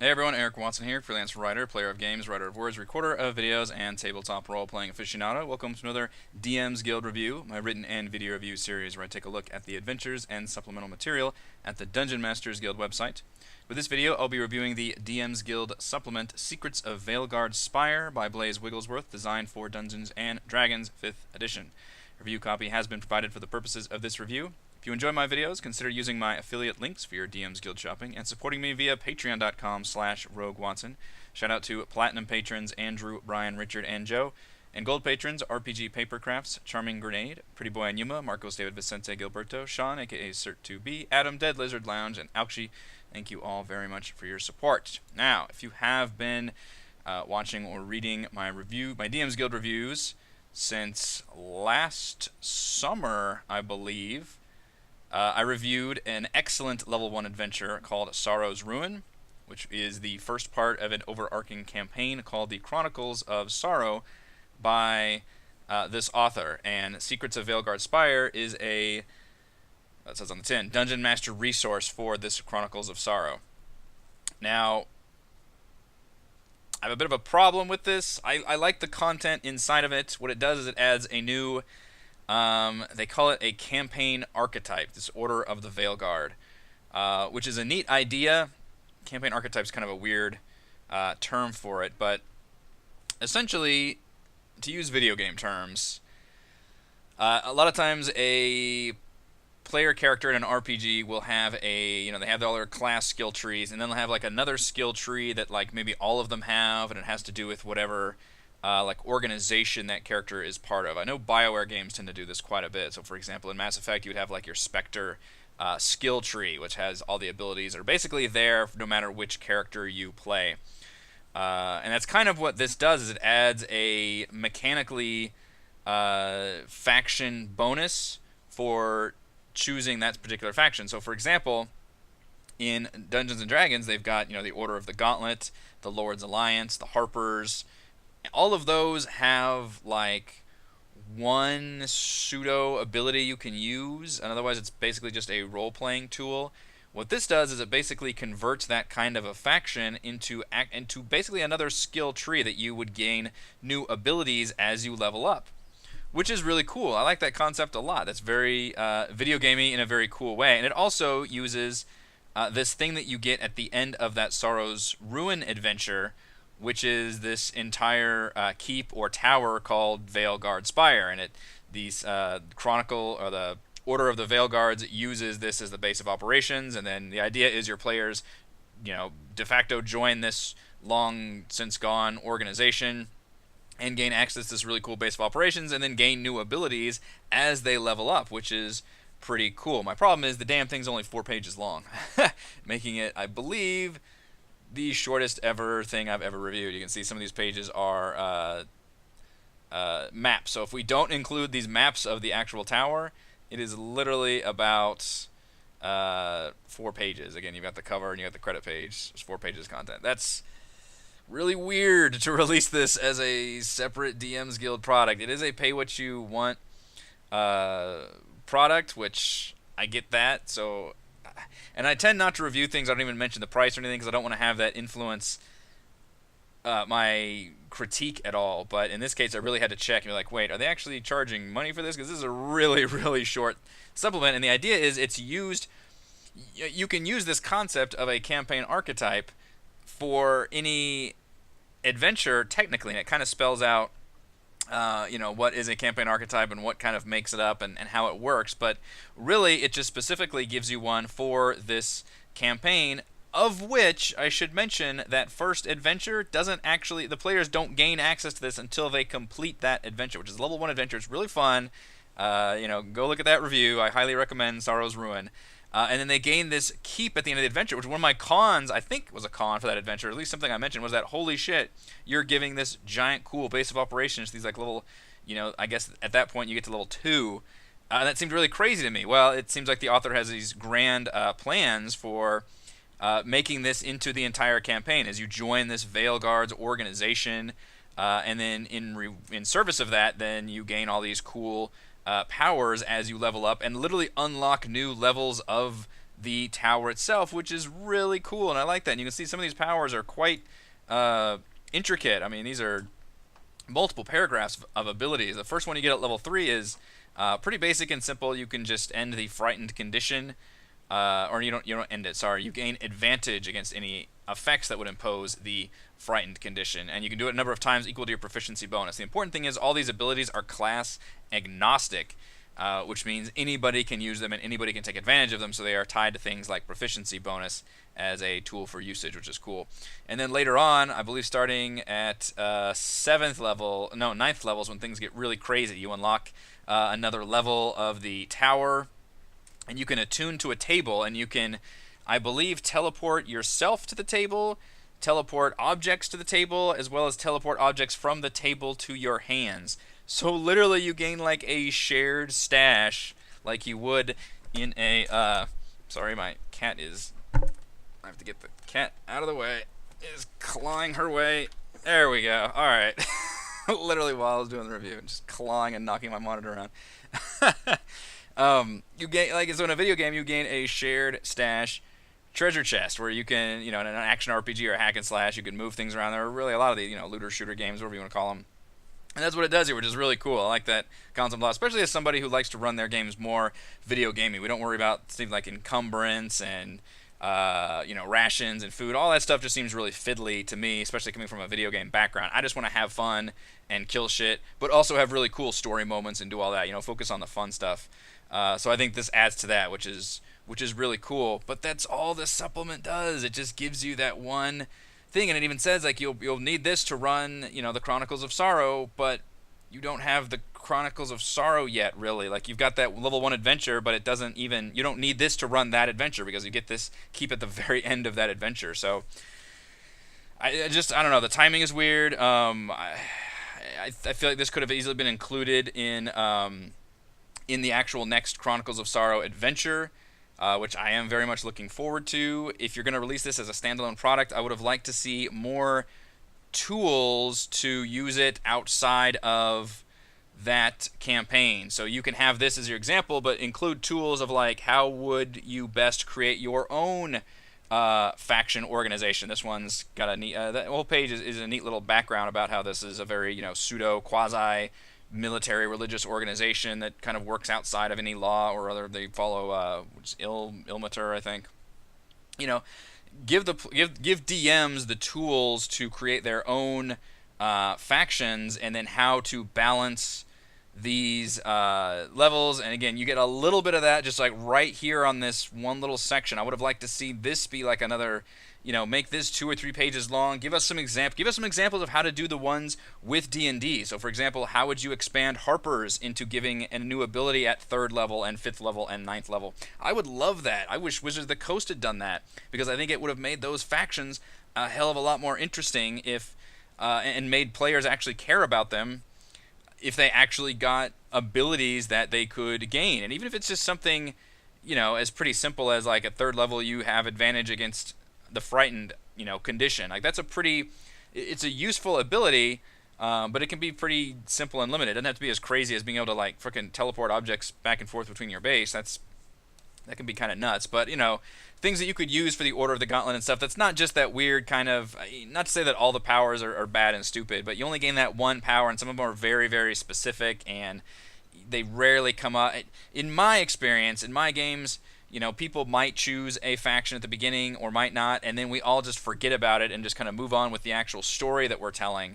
Hey everyone, Eric Watson here, freelance writer, player of games, writer of words, recorder of videos, and tabletop role-playing aficionado. Welcome to another DM's Guild review, my written and video review series where I take a look at the adventures and supplemental material at the Dungeon Masters Guild website. With this video, I'll be reviewing the DM's Guild supplement Secrets of Valeguard Spire by Blaise Wigglesworth, designed for Dungeons & Dragons 5th edition. A review copy has been provided for the purposes of this review. If you enjoy my videos, consider using my affiliate links for your DM's Guild shopping and supporting me via patreon.com/roguewatson. Shout out to Platinum patrons Andrew, Brian, Richard, and Joe. And Gold patrons RPG Papercrafts, Charming Grenade, Pretty Boy and Yuma, Marcos David Vicente Gilberto, Sean aka Cert2B, Adam, Dead Lizard Lounge, and Alkshi. Thank you all very much for your support. Now, if you have been watching or reading my DM's Guild reviews since last summer, I believe, I reviewed an excellent level 1 adventure called Sorrow's Ruin, which is the first part of an overarching campaign called The Chronicles of Sorrow by this author. And Secrets of Valeguard Spire is a, that says on the tin, Dungeon Master resource for this Chronicles of Sorrow. Now, I have a bit of a problem with this. I like the content inside of it. What it does is it adds a new... they call it a campaign archetype, this Order of the Valeguard, which is a neat idea. Campaign archetype is kind of a weird term for it, but essentially, to use video game terms, a lot of times a player character in an RPG will have they have all their class skill trees, and then they'll have like another skill tree that like maybe all of them have, and it has to do with whatever like organization that character is part of. I know BioWare games tend to do this quite a bit. So for example, in Mass Effect, you would have like your Spectre skill tree, which has all the abilities that are basically there no matter which character you play. And that's kind of what this does, is it adds a mechanically faction bonus for choosing that particular faction. So for example, in Dungeons & Dragons, they've got the Order of the Gauntlet, the Lord's Alliance, the Harpers. All of those have like one pseudo ability you can use, and otherwise it's basically just a role-playing tool. What this does is it basically converts that kind of a faction into basically another skill tree that you would gain new abilities as you level up, which is really cool. I like that concept a lot. That's very video gamey in a very cool way, and it also uses this thing that you get at the end of that Sorrow's Ruin adventure, which is this entire keep or tower called Valeguard Spire, and these Chronicle or the Order of the Valeguards uses this as the base of operations, and then the idea is your players, de facto join this long since gone organization and gain access to this really cool base of operations, and then gain new abilities as they level up, which is pretty cool. My problem is the damn thing's only 4 pages long, making it, I believe, the shortest ever thing I've ever reviewed. You can see some of these pages are maps. So if we don't include these maps of the actual tower, it is literally about 4 pages. Again, you've got the cover and you got the credit page. There's 4 pages of content. That's really weird to release this as a separate DM's Guild product. It is a pay-what-you-want product, which I get that. So... And I tend not to review things I don't even mention the price or anything, because I don't want to have that influence my critique at all. But in this case, I really had to check and be like, wait, are they actually charging money for this? Because this is a really, really short supplement. And the idea is it's used... You can use this concept of a campaign archetype for any adventure, technically. And it kind of spells out what is a campaign archetype and what kind of makes it up and how it works. But really, it just specifically gives you one for this campaign, of which I should mention that first adventure doesn't actually... The players don't gain access to this until they complete that adventure, which is a level 1 adventure. It's really fun. Go look at that review. I highly recommend Sorrow's Ruin. And then they gain this keep at the end of the adventure, which one of my cons, I think was a con for that adventure, at least something I mentioned, was that, holy shit, you're giving this giant cool base of operations, these like little, I guess at that point you get to level 2. That seemed really crazy to me. Well, it seems like the author has these grand plans for making this into the entire campaign as you join this Valeguard's organization, and then in service of that, then you gain all these cool powers as you level up and literally unlock new levels of the tower itself, which is really cool, and I like that. And you can see some of these powers are quite intricate. I mean, these are multiple paragraphs of abilities. The first one you get at level 3 is pretty basic and simple. You can just end the frightened condition, or you don't end it. Sorry, you gain advantage against any effects that would impose the frightened condition, and you can do it a number of times equal to your proficiency bonus. The important thing is all these abilities are class agnostic, which means anybody can use them and anybody can take advantage of them, so they are tied to things like proficiency bonus as a tool for usage, which is cool. And then later on, I believe starting at 9th level is when things get really crazy. You unlock another level of the tower, and you can attune to a table, and you can, I believe, teleport yourself to the table, teleport objects to the table, as well as teleport objects from the table to your hands. So literally you gain like a shared stash like you would in a sorry, my cat is, I have to get the cat out of the way, is clawing her way. There we go. Alright. Literally while I was doing the review, just clawing and knocking my monitor around. You gain, like, so in a video game you gain a shared stash treasure chest where you can, in an action RPG or a hack and slash, you can move things around. There are really a lot of the, looter shooter games, whatever you want to call them. And that's what it does here, which is really cool. I like that concept a lot, especially as somebody who likes to run their games more video gamey. We don't worry about things like encumbrance and rations and food. All that stuff just seems really fiddly to me, especially coming from a video game background. I just want to have fun and kill shit, but also have really cool story moments and do all that. Focus on the fun stuff. So I think this adds to that, which is really cool. But that's all this supplement does. It just gives you that one thing, and it even says like you'll need this to run the Chronicles of Sorrow, but you don't have the Chronicles of Sorrow yet, really. Like, you've got that level 1 adventure, but it doesn't even, you don't need this to run that adventure because you get this keep at the very end of that adventure. So I don't know, the timing is weird. I feel like this could have easily been included in the actual next Chronicles of Sorrow adventure, which I am very much looking forward to. If you're going to release this as a standalone product, I would have liked to see more tools to use it outside of that campaign. So you can have this as your example, but include tools of like, how would you best create your own faction organization. This one's got a neat, the whole page is a neat little background about how this is a very, pseudo quasi military religious organization that kind of works outside of any law or other. They follow Ilmater, I think. Give DMs the tools to create their own factions, and then how to balance these levels. And again, you get a little bit of that just like right here on this one little section. I would have liked to see this be like another, make this 2 or 3 pages long. Give us some examples of how to do the ones with D&D. So for example, how would you expand Harpers into giving a new ability at 3rd level and 5th level and 9th level? I would love that. I wish Wizards of the Coast had done that, because I think it would have made those factions a hell of a lot more interesting if and made players actually care about them if they actually got abilities that they could gain. And even if it's just something, as pretty simple as like at 3rd level you have advantage against the frightened, condition. Like that's it's a useful ability, but it can be pretty simple and limited. It doesn't have to be as crazy as being able to like frickin' teleport objects back and forth between your base. That can be kind of nuts. But, things that you could use for the Order of the Gauntlet and stuff, that's not just that weird kind of, not to say that all the powers are bad and stupid, but you only gain that one power, and some of them are very, very specific, and they rarely come up. In my experience, in my games, people might choose a faction at the beginning or might not, and then we all just forget about it and just kind of move on with the actual story that we're telling.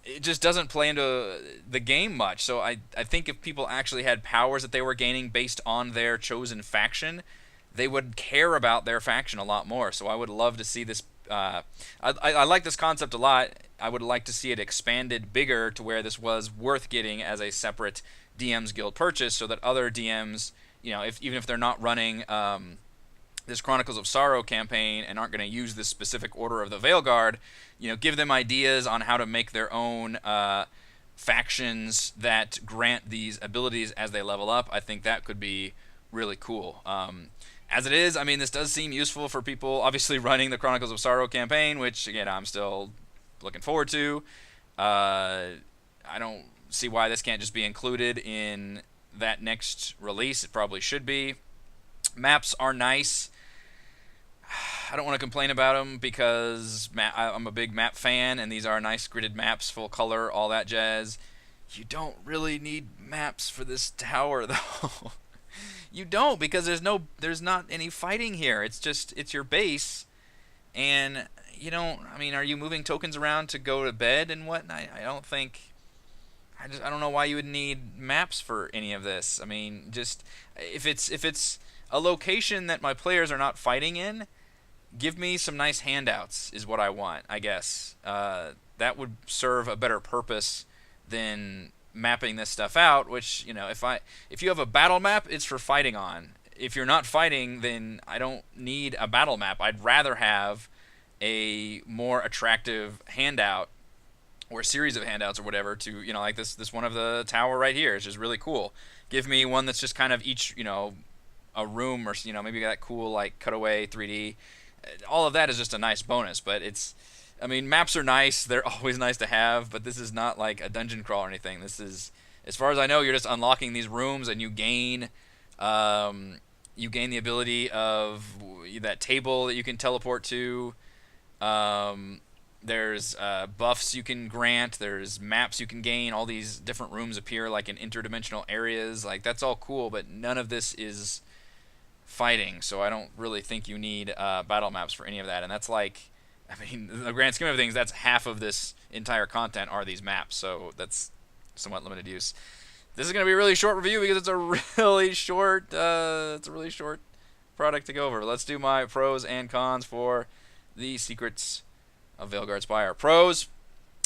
It just doesn't play into the game much. So I think if people actually had powers that they were gaining based on their chosen faction, they would care about their faction a lot more. So I would love to see this. I like this concept a lot. I would like to see it expanded bigger to where this was worth getting as a separate DM's Guild purchase, so that other DMs, even if they're not running this Chronicles of Sorrow campaign and aren't going to use this specific Order of the Valeguard, give them ideas on how to make their own factions that grant these abilities as they level up. I think that could be really cool. As it is, this does seem useful for people obviously running the Chronicles of Sorrow campaign, which, again, I'm still looking forward to. I don't see why this can't just be included in that next release. It probably should be. Maps are nice. I don't want to complain about them because I'm a big map fan, and these are nice gridded maps, full color, all that jazz. You don't really need maps for this tower, though. You don't, because there's not any fighting here. It's your base, and you don't. I mean, are you moving tokens around to go to bed and whatnot? I don't think. I don't know why you would need maps for any of this. I mean, just if it's a location that my players are not fighting in, give me some nice handouts is what I want, I guess. That would serve a better purpose than mapping this stuff out, which, you know, if you have a battle map, it's for fighting on. If you're not fighting, then I don't need a battle map. I'd rather have a more attractive handout or a series of handouts or whatever to, you know, like this one of the tower right here. It's just really cool. Give me one that's just kind of each, you know, a room, or, you know, maybe that cool like cutaway 3D. All of that is just a nice bonus, but I mean, maps are nice. They're always nice to have, but this is not like a dungeon crawl or anything. This is, as far as I know, you're just unlocking these rooms, and you gain the ability of that table that you can teleport to. There's buffs you can grant. There's maps you can gain. All these different rooms appear like in interdimensional areas. Like, that's all cool, but none of this is fighting, so I don't really think you need battle maps for any of that. And that's like, I mean, in the grand scheme of things, that's half of this entire content are these maps, so that's somewhat limited use. This is going to be a really short review because it's a really short product to go over. Let's do my pros and cons for the Secrets of Valeguard Spire. Pros: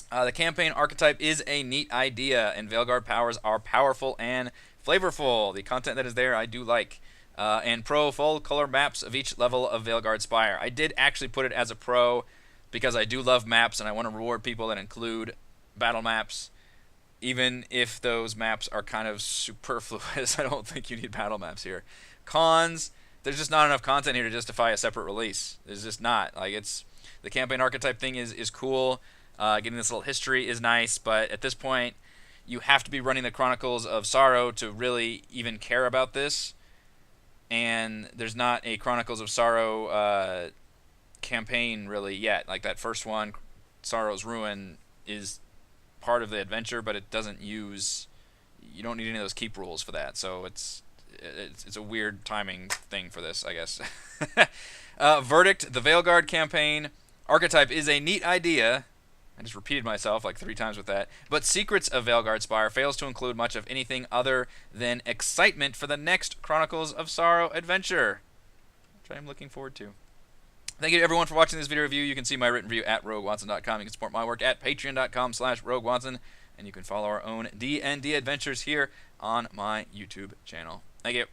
the campaign archetype is a neat idea, and Valeguard powers are powerful and flavorful. The content that is there I do like. And pro: full color maps of each level of Valeguard Spire. I did actually put it as a pro because I do love maps, and I want to reward people that include battle maps. Even if those maps are kind of superfluous, I don't think you need battle maps here. Cons: there's just not enough content here to justify a separate release. There's just not. Like, it's the campaign archetype thing is cool. Getting this little history is nice, but at this point, you have to be running the Chronicles of Sorrow to really even care about this. And there's not a Chronicles of Sorrow campaign really yet. Like, that first one, Sorrow's Ruin, is part of the adventure, but it doesn't use. You don't need any of those keep rules for that. So it's a weird timing thing for this, I guess. Verdict: the Valeguard campaign archetype is a neat idea. I just repeated myself like 3 times with that. But Secrets of Valeguard Spire fails to include much of anything other than excitement for the next Chronicles of Sorrow adventure, which I am looking forward to. Thank you to everyone for watching this video review. You can see my written review at roguewatson.com. You can support my work at patreon.com/roguewatson. And you can follow our own D&D adventures here on my YouTube channel. Thank you.